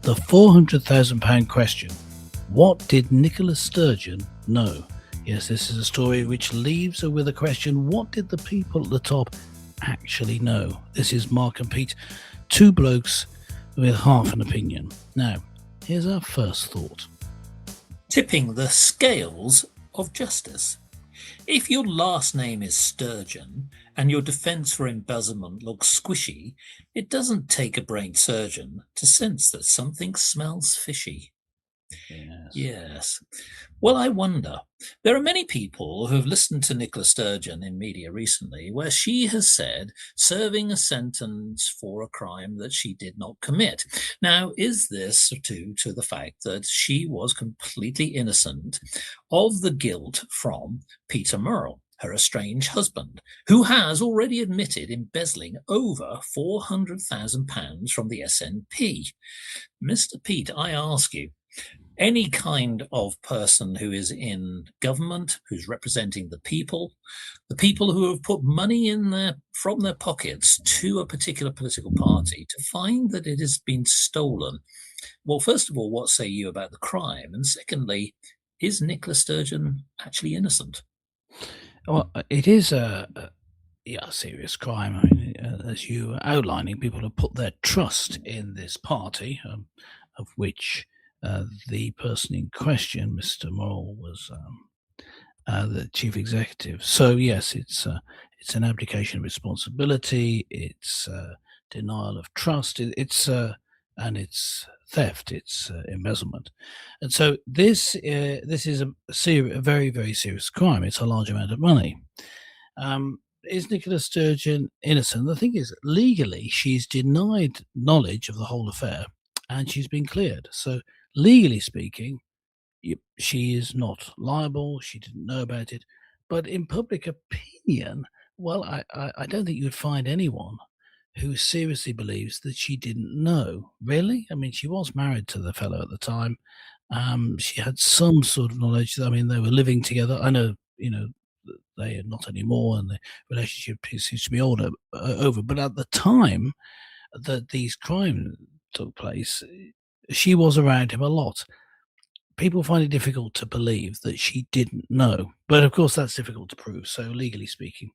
The £400,000 question. What did Nicola Sturgeon know? Yes, this is a story which leaves her with a question. What did the people at the top actually know? This is Mark and Pete, two blokes with half an opinion. Now, here's our first thought. Tipping the scales of justice. If your last name is Sturgeon and your defence for embezzlement looks squishy, it doesn't take a brain surgeon to sense that something smells fishy. Yes. Well, I wonder. There are many people who have listened to Nicola Sturgeon in media recently where she has said serving a sentence for a crime that she did not commit. Now, is this due to the fact that she was completely innocent of the guilt from Peter Murrell, her estranged husband, who has already admitted embezzling over £400,000 from the SNP? Mr. Pete, I ask you, any kind of person who is in government, who's representing the people who have put money from their pockets to a particular political party, to find that it has been stolen. Well, first of all, what say you about the crime? And secondly, is Nicola Sturgeon actually innocent? Well, it is a serious crime. I mean, as you were outlining, people have put their trust in this party, of which the person in question, Mr. Morrell, was the chief executive. So yes, it's an abdication of responsibility. It's denial of trust. It's theft. It's embezzlement. And so this is a very, very serious crime. It's a large amount of money. Is Nicola Sturgeon innocent? The thing is, legally, she's denied knowledge of the whole affair, and she's been cleared. So legally speaking, she is not liable. She didn't know about it. But in public opinion, well, I don't think you would find anyone who seriously believes that she didn't know. Really? I mean, she was married to the fellow at the time. She had some sort of knowledge. I mean, they were living together. I know, they are not anymore, and the relationship seems to be over. But at the time that these crimes took place, she was around him a lot. People find it difficult to believe that she didn't know. But of course, that's difficult to prove. So legally speaking,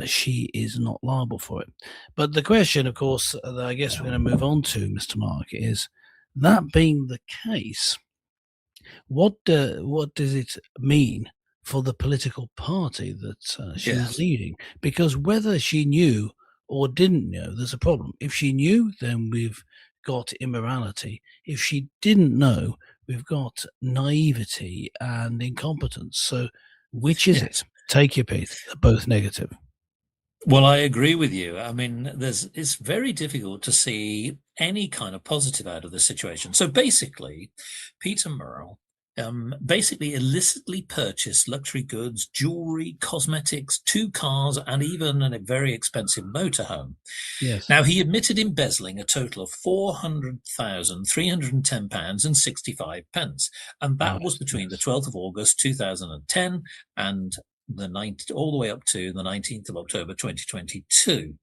she is not liable for it. But the question, of course, that I guess we're going to move on to, Mr. Mark, is that being the case, what does it mean for the political party that she was leading? Because whether she knew or didn't know, there's a problem. If she knew, then we've got immorality. If she didn't know, we've got naivety and incompetence. So which is it? Take your pick. They're both negative. Well, I agree with you. I mean, it's very difficult to see any kind of positive out of this situation. So basically, Peter Murrell basically illicitly purchased luxury goods, jewelry, cosmetics, 2 cars, and even a very expensive motorhome. Yes. Now, he admitted embezzling a total of £400,310.65, and that was between the 12th of August 2010 and all the way up to the 19th of October 2022.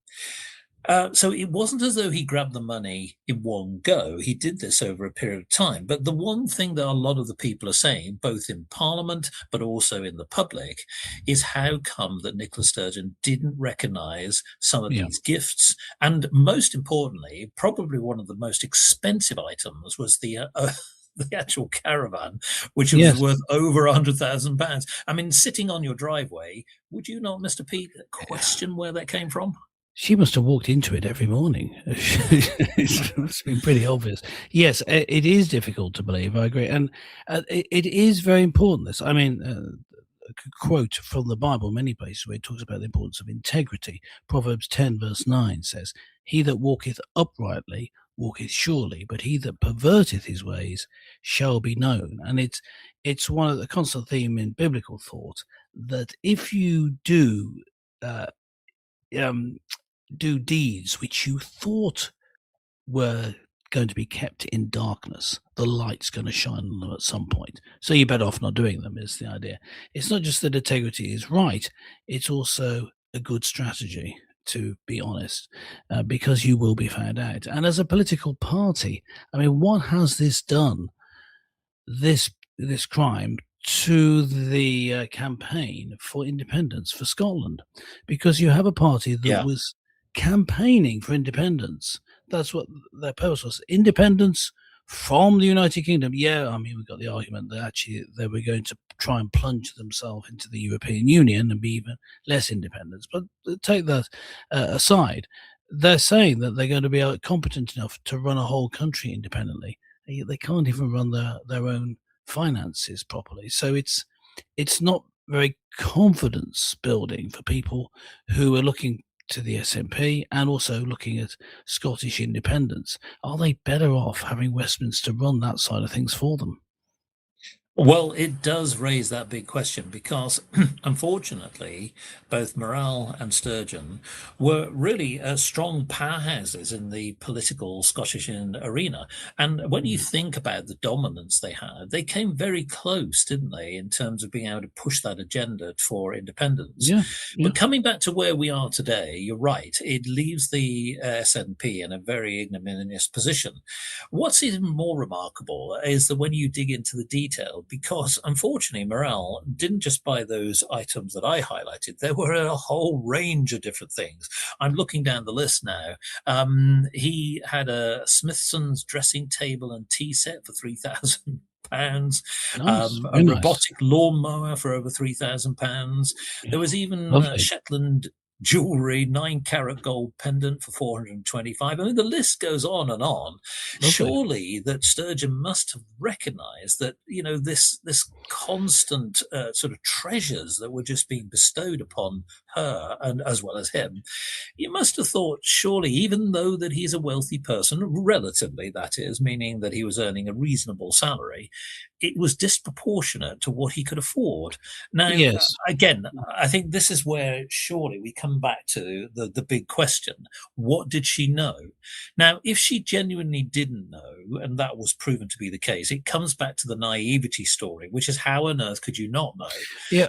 So it wasn't as though he grabbed the money in one go. He did this over a period of time. But the one thing that a lot of the people are saying, both in Parliament but also in the public, is how come that Nicola Sturgeon didn't recognise some of these gifts? And most importantly, probably one of the most expensive items was the actual caravan, which was worth over £100,000. I mean, sitting on your driveway, would you not, Mr. Pete, question where that came from? She must have walked into it every morning. It's been pretty obvious. Yes, it is difficult to believe. I agree. And it is very important. This, I mean, a quote from the Bible, many places where it talks about the importance of integrity. Proverbs 10 verse 9 says, "He that walketh uprightly walketh surely, but he that perverteth his ways shall be known." And it's one of the constant theme in biblical thought that if you do deeds which you thought were going to be kept in darkness, the light's going to shine on them at some point. So you're better off not doing them, is the idea. It's not just that integrity is right, it's also a good strategy to be honest, because you will be found out. And as a political party, I mean, what has this done? This crime to the campaign for independence for Scotland, because you have a party that Yeah. was campaigning for independence. That's what their purpose was: independence from the United Kingdom. Yeah, I mean, we've got the argument that actually they were going to try and plunge themselves into the European Union and be even less independent. But take that aside, they're saying that they're going to be competent enough to run a whole country independently. They can't even run their own finances properly. So it's not very confidence building for people who are looking to the SNP and also looking at Scottish independence. Are they better off having Westminster run that side of things for them? Well, it does raise that big question because, unfortunately, both Murrell and Sturgeon were really strong powerhouses in the political Scottish arena. And when you Mm. think about the dominance they had, they came very close, didn't they, in terms of being able to push that agenda for independence. Yeah, yeah, But coming back to where we are today, you're right, it leaves the SNP in a very ignominious position. What's even more remarkable is that when you dig into the detail, because unfortunately Morel didn't just buy those items that I highlighted, there were a whole range of different things. I'm looking down the list now. He had a Smithson's dressing table and tea set for £3,000. nice, A very nice, robotic lawnmower for over £3,000. There was even lovely, Shetland jewelry, 9 carat gold pendant for 425. I mean, the list goes on and on. lovely. Surely that Sturgeon must have recognized that, this constant sort of treasures that were just being bestowed upon her and as well as him. You must have thought, surely, even though that he's a wealthy person, relatively, that is, meaning that he was earning a reasonable salary, it was disproportionate to what he could afford. Now, Yes, again, I think this is where surely we come back to the big question: what did she know? Now, if she genuinely didn't know, and that was proven to be the case, it comes back to the naivety story, which is how on earth could you not know? yeah,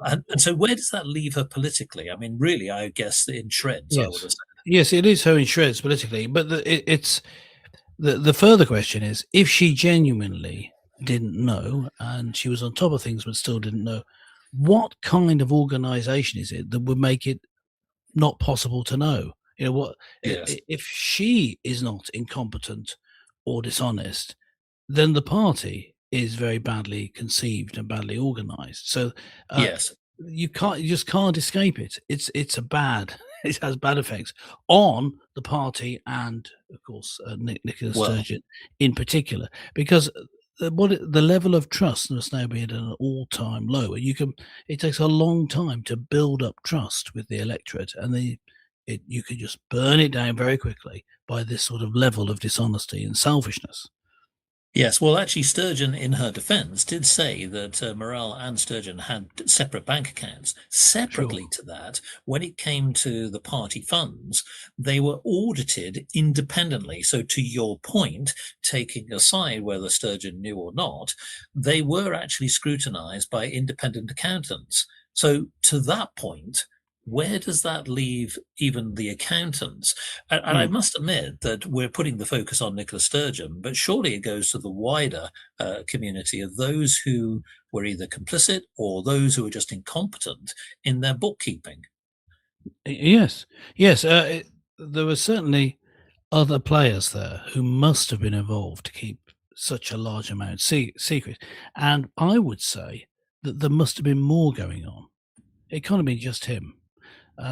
And so, where does that leave her politically? I mean, really, I guess in shreds, I would yes, have said. yes. It is so in shreds politically, but it's the further question is if she genuinely didn't know and she was on top of things but still didn't know, what kind of organization is it that would make it not possible to know? You know what? Yes, If she is not incompetent or dishonest, then the party is very badly conceived and badly organized. So uh, yes, you just can't escape it. It's a bad it has bad effects on the party and of course Nicola well, Sturgeon in particular because the level of trust must now be at an all-time low. It takes a long time to build up trust with the electorate, and you can just burn it down very quickly by this sort of level of dishonesty and selfishness. yes. Well, actually, Sturgeon, in her defense, did say that Morell and Sturgeon had separate bank accounts. Sure. Separately to that, when it came to the party funds, they were audited independently. So, to your point, taking aside whether Sturgeon knew or not, they were actually scrutinized by independent accountants. So, to that point, where does that leave even the accountants? And I Mm. must admit that we're putting the focus on Nicola Sturgeon, but surely it goes to the wider community of those who were either complicit or those who were just incompetent in their bookkeeping. Yes, yes. There were certainly other players there who must have been involved to keep such a large amount secret, and I would say that there must have been more going on. It can't have been just him.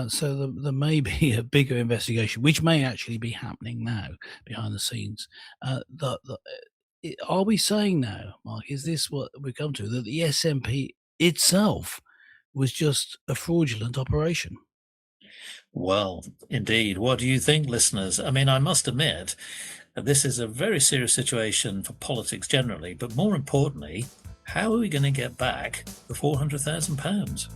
So there may be a bigger investigation, which may actually be happening now behind the scenes. Are we saying now, Mark? Is this what we come to that the SNP itself was just a fraudulent operation? Well, indeed. What do you think, listeners? I mean, I must admit that this is a very serious situation for politics generally, but more importantly, how are we going to get back the £400,000?